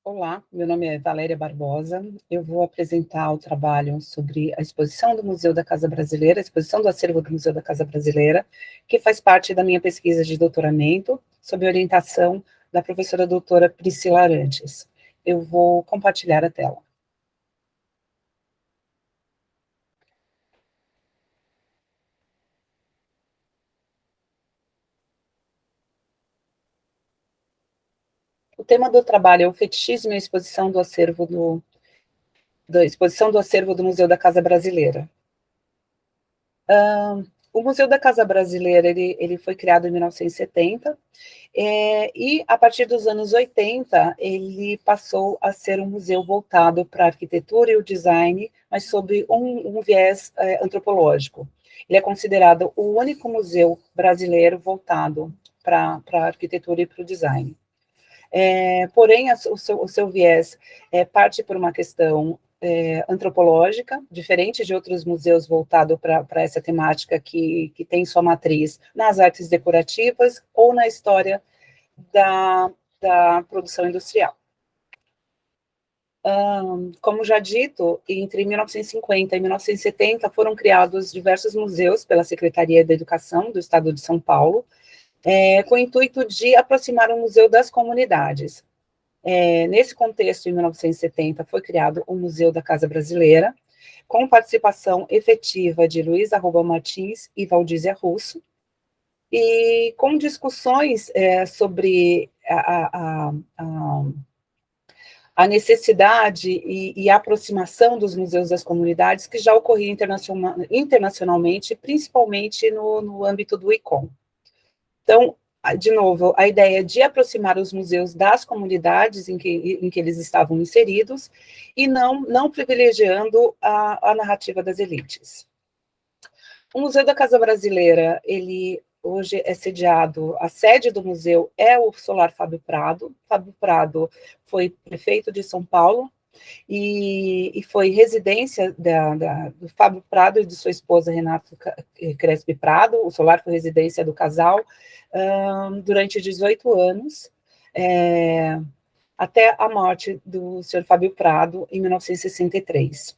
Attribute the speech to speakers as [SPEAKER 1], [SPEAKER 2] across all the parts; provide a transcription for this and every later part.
[SPEAKER 1] Olá, meu nome é Valéria Barbosa. Eu vou apresentar o trabalho sobre a exposição do Museu da Casa Brasileira, a exposição do acervo do Museu da Casa Brasileira, que faz parte da minha pesquisa de doutoramento, sob orientação da professora doutora Priscila Arantes. Eu vou compartilhar a tela. O tema do trabalho é o fetichismo e a exposição do acervo do Museu da Casa Brasileira. O Museu da Casa Brasileira ele foi criado em 1970, e a partir dos anos 80 ele passou a ser um museu voltado para a arquitetura e o design, mas sob um viés antropológico. Ele é considerado o único museu brasileiro voltado para a arquitetura e para o design. Porém, o seu viés parte por uma questão antropológica, diferente de outros museus voltados para essa temática que tem sua matriz nas artes decorativas ou na história da produção industrial. Como já dito, entre 1950 e 1970 foram criados diversos museus pela Secretaria da Educação do Estado de São Paulo, com o intuito de aproximar o museu das comunidades. Nesse contexto, em 1970, foi criado o Museu da Casa Brasileira, com participação efetiva de Luiz Arruba Martins e Valdísia Russo, e com discussões sobre a necessidade e a aproximação dos museus das comunidades, que já ocorria internacionalmente, principalmente no âmbito do ICOM. Então, de novo, a ideia de aproximar os museus das comunidades em que eles estavam inseridos e não privilegiando a narrativa das elites. O Museu da Casa Brasileira, ele hoje é sediado, a sede do museu é o Solar Fábio Prado. Fábio Prado foi prefeito de São Paulo e foi residência do Fábio Prado e de sua esposa Renata Crespi Prado. O solar foi residência do casal durante 18 anos, até a morte do senhor Fábio Prado, em 1963.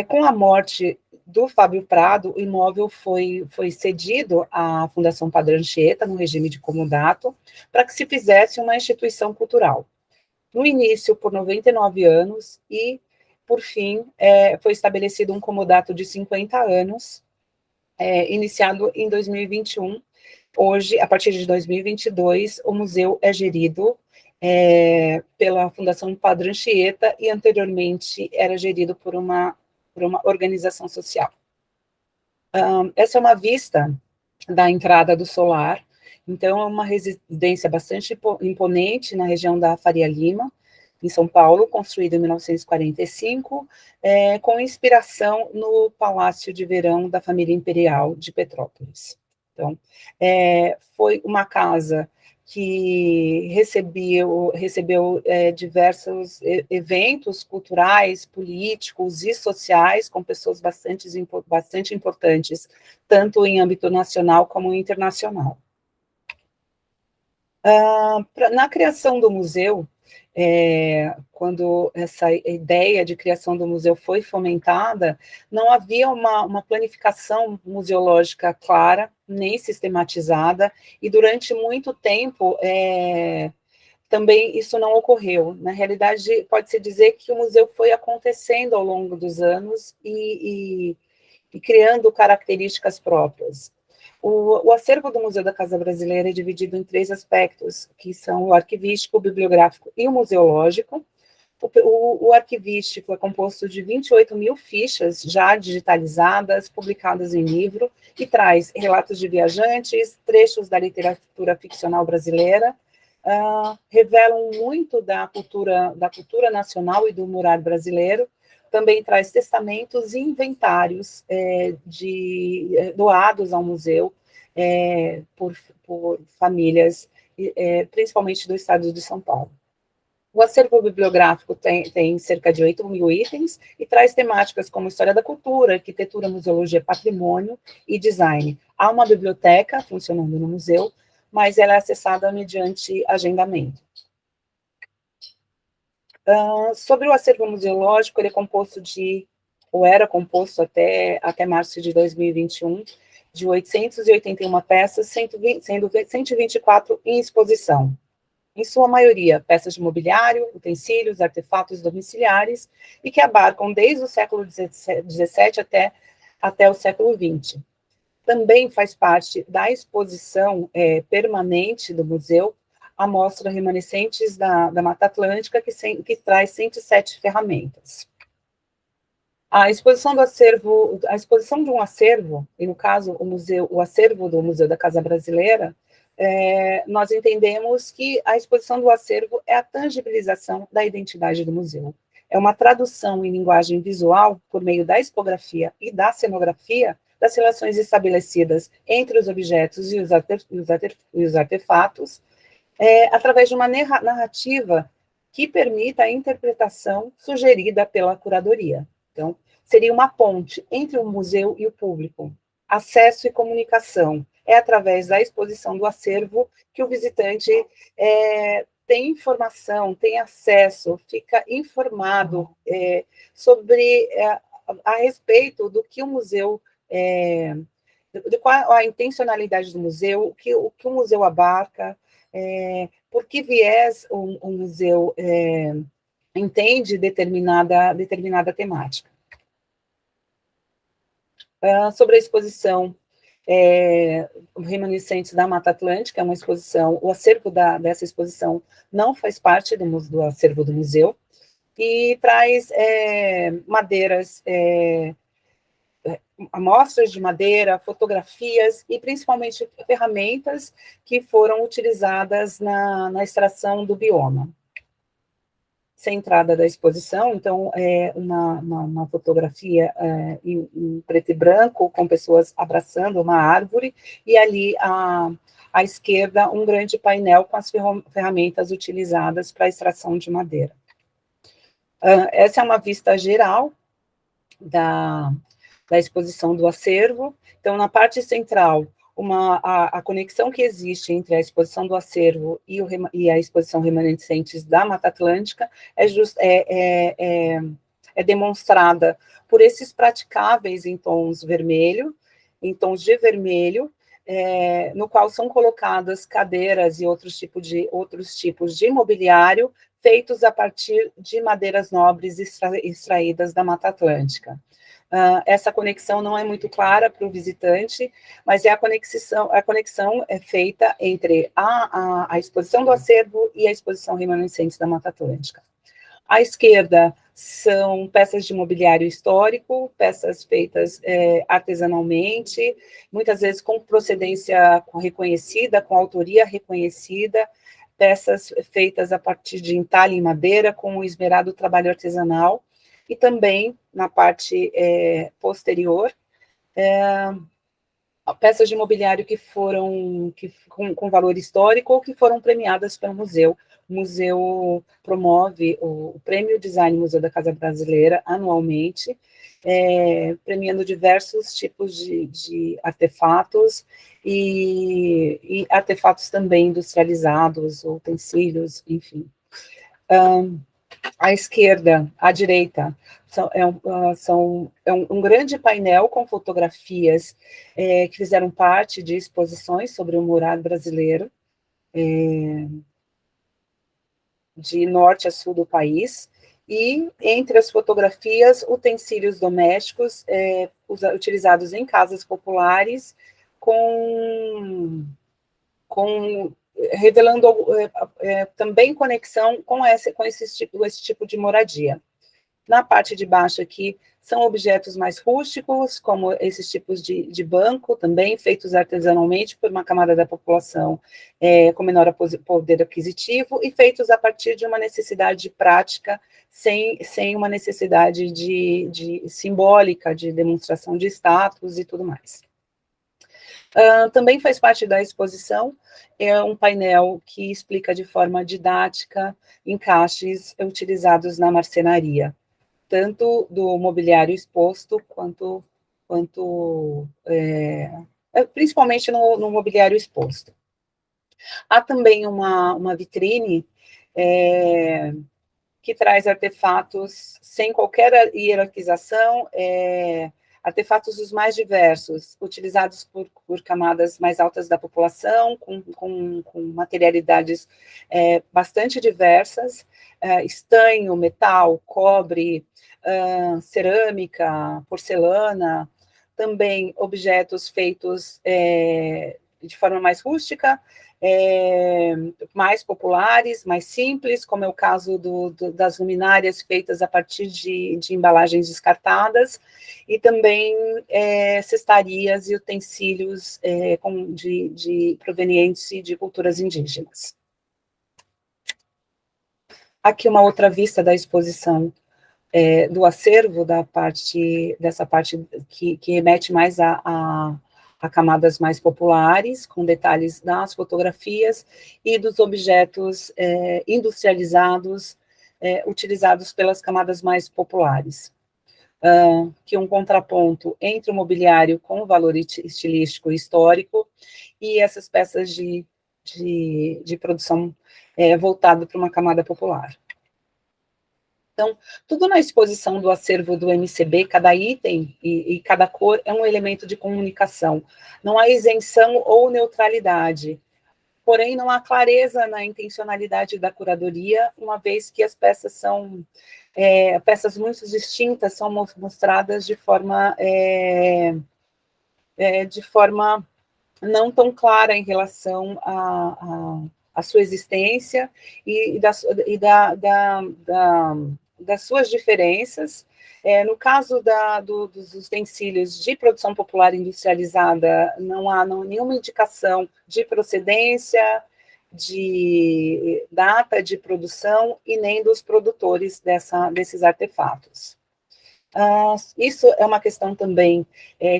[SPEAKER 1] Com a morte do Fábio Prado, o imóvel foi cedido à Fundação Padre Anchieta, no regime de comodato, para que se fizesse uma instituição cultural. No início, por 99 anos, e, por fim, foi estabelecido um comodato de 50 anos, iniciado em 2021. Hoje, a partir de 2022, o museu é gerido pela Fundação Padre Anchieta e, anteriormente, era gerido por uma organização social. Essa é uma vista da entrada do solar. Então, é uma residência bastante imponente na região da Faria Lima, em São Paulo, construída em 1945, com inspiração no Palácio de Verão da família imperial de Petrópolis. Então, foi uma casa que recebeu diversos eventos culturais, políticos e sociais, com pessoas bastante importantes, tanto em âmbito nacional como internacional. Na criação do museu, quando essa ideia de criação do museu foi fomentada, não havia uma planificação museológica clara, nem sistematizada, e durante muito tempo também isso não ocorreu. Na realidade, pode-se dizer que o museu foi acontecendo ao longo dos anos e criando características próprias. O acervo do Museu da Casa Brasileira é dividido em 3 aspectos, que são o arquivístico, o bibliográfico e o museológico. O arquivístico é composto de 28 mil fichas já digitalizadas, publicadas em livro, e traz relatos de viajantes, trechos da literatura ficcional brasileira, revelam muito da cultura nacional e do mural brasileiro. Também traz testamentos e inventários doados ao museu por famílias, principalmente do estado de São Paulo. O acervo bibliográfico tem cerca de 8 mil itens e traz temáticas como história da cultura, arquitetura, museologia, patrimônio e design. Há uma biblioteca funcionando no museu, mas ela é acessada mediante agendamento. Sobre o acervo museológico, ele é composto ou era composto até março de 2021, de 881 peças, sendo 124 em exposição. Em sua maioria, peças de mobiliário, utensílios, artefatos domiciliares, e que abarcam desde o século XVII até o século XX. Também faz parte da exposição permanente do museu a mostra Remanescentes da Mata Atlântica, que traz 107 ferramentas. A exposição de um acervo, e no caso o acervo do Museu da Casa Brasileira, nós entendemos que a exposição do acervo é a tangibilização da identidade do museu. É uma tradução em linguagem visual, por meio da expografia e da cenografia, das relações estabelecidas entre os objetos e os artefatos, através de uma narrativa que permita a interpretação sugerida pela curadoria. Então, seria uma ponte entre o museu e o público. Acesso e comunicação. É através da exposição do acervo que o visitante tem informação, tem acesso, fica informado sobre a respeito do que o museu, de qual a intencionalidade do museu, o que o museu abarca, por que viés o museu entende determinada temática. Sobre a exposição Remanescentes da Mata Atlântica, é uma exposição, o acervo dessa exposição não faz parte do acervo do museu, e traz madeiras, amostras de madeira, fotografias e principalmente ferramentas que foram utilizadas na extração do bioma. Centrada da exposição, então, uma fotografia em preto e branco, com pessoas abraçando uma árvore, e ali à esquerda um grande painel com as ferramentas utilizadas para a extração de madeira. Essa é uma vista geral da exposição do acervo. Então, na parte central, a conexão que existe entre a exposição do acervo e a exposição Remanescentes da Mata Atlântica é demonstrada por esses praticáveis em tons de vermelho, no qual são colocadas cadeiras e outros tipos de mobiliário feitos a partir de madeiras nobres extraídas da Mata Atlântica. Essa conexão não é muito clara para o visitante, mas a conexão é feita entre a exposição do acervo e a exposição Remanescentes da Mata Atlântica. À esquerda são peças de mobiliário histórico, peças feitas artesanalmente, muitas vezes com procedência reconhecida, com autoria reconhecida, peças feitas a partir de entalhe em madeira, com o esmerado trabalho artesanal, e também, na parte posterior, peças de mobiliário com valor histórico ou que foram premiadas pelo museu. O museu promove o Prêmio Design Museu da Casa Brasileira anualmente, premiando diversos tipos de artefatos e artefatos também industrializados, utensílios, enfim. À esquerda, à direita, é um grande painel com fotografias que fizeram parte de exposições sobre o mural brasileiro, de norte a sul do país, e entre as fotografias, utensílios domésticos utilizados em casas populares, revelando também conexão com esse tipo de moradia. Na parte de baixo aqui, são objetos mais rústicos, como esses tipos de banco, também feitos artesanalmente por uma camada da população com menor poder aquisitivo, e feitos a partir de uma necessidade prática, sem uma necessidade simbólica, de demonstração de status e tudo mais. Também faz parte da exposição um painel que explica de forma didática encaixes utilizados na marcenaria, tanto do mobiliário exposto, quanto principalmente no mobiliário exposto. Há também uma vitrine que traz artefatos sem qualquer hierarquização, artefatos os mais diversos, utilizados por camadas mais altas da população, com materialidades bastante diversas, estanho, metal, cobre, cerâmica, porcelana, também objetos feitos de forma mais rústica, mais populares, mais simples, como é o caso das luminárias feitas a partir de embalagens descartadas, e também cestarias e utensílios provenientes de culturas indígenas. Aqui uma outra vista da exposição do acervo, dessa parte que remete mais a camadas mais populares, com detalhes das fotografias e dos objetos industrializados, utilizados pelas camadas mais populares. Que um contraponto entre o mobiliário com valor estilístico e histórico e essas peças de produção voltado para uma camada popular. Então, tudo na exposição do acervo do MCB, cada item e cada cor é um elemento de comunicação. Não há isenção ou neutralidade. Porém, não há clareza na intencionalidade da curadoria, uma vez que as peças são peças muito distintas, são mostradas de forma não tão clara em relação à sua existência e das suas diferenças. No caso dos utensílios de produção popular industrializada, não há nenhuma indicação de procedência, de data de produção e nem dos produtores desses artefatos. Isso é uma questão também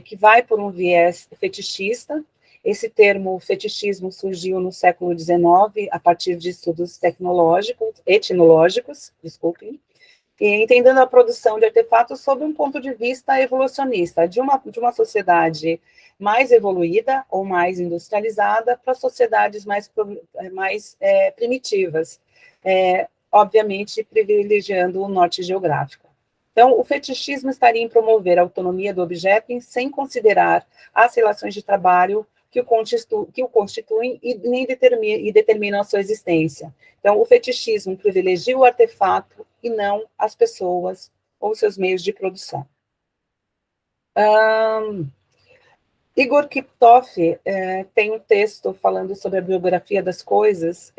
[SPEAKER 1] que vai por um viés fetichista. Esse termo fetichismo surgiu no século XIX, a partir de estudos etnológicos, desculpem, e entendendo a produção de artefatos sob um ponto de vista evolucionista, de uma sociedade mais evoluída ou mais industrializada para sociedades mais primitivas, obviamente privilegiando o norte geográfico. Então, o fetichismo estaria em promover a autonomia do objeto sem considerar as relações de trabalho que o constituem e determinam a sua existência. Então, o fetichismo privilegia o artefato e não as pessoas ou seus meios de produção. Igor Kiptoff tem um texto falando sobre a biografia das coisas,